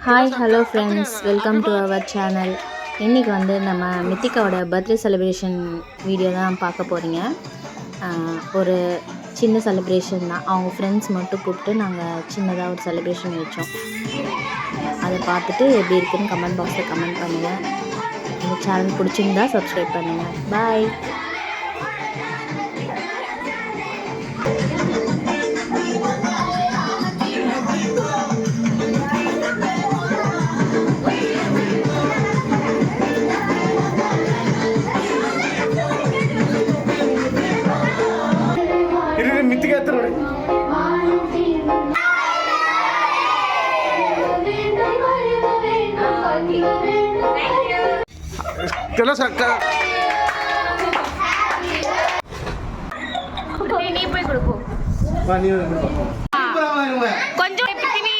Hi hello friends, welcome to our channel. இன்றைக்கி வந்து நம்ம மித்திகாவோட பர்த்டே செலிப்ரேஷன் வீடியோ தான் பார்க்க போகிறீங்க. ஒரு சின்ன செலிப்ரேஷன் தான். அவங்க ஃப்ரெண்ட்ஸ் மட்டும் கூப்பிட்டு நாங்கள் சின்னதாக ஒரு செலிப்ரேஷன் வச்சோம். அதை பார்த்துட்டு எப்படி இருக்குன்னு கமெண்ட் பாக்ஸில் கமெண்ட் பண்ணுங்கள். இந்த சேனல் பிடிச்சிருந்தா சப்ஸ்கிரைப் பண்ணுங்கள். பாய். चलो सक्का நீ போய் கொடுப்போ கொஞ்சம் பித்தினி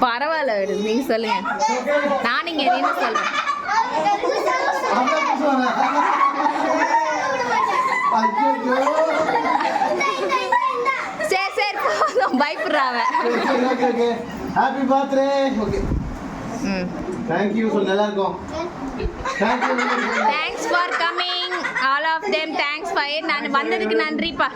பரவாயில்ல விடு, நீங்க சொல்லுங்க. நான் நீங்க என்ன சொல்றேன். சரி சரி போதும், பயப்படுறாவ. Happy birthday. Okay, thank you. சொல்ல நல்லா இருக்கும். Thanks for coming all of them. Thanks for நான் வந்ததுக்கு நன்றிப்பா.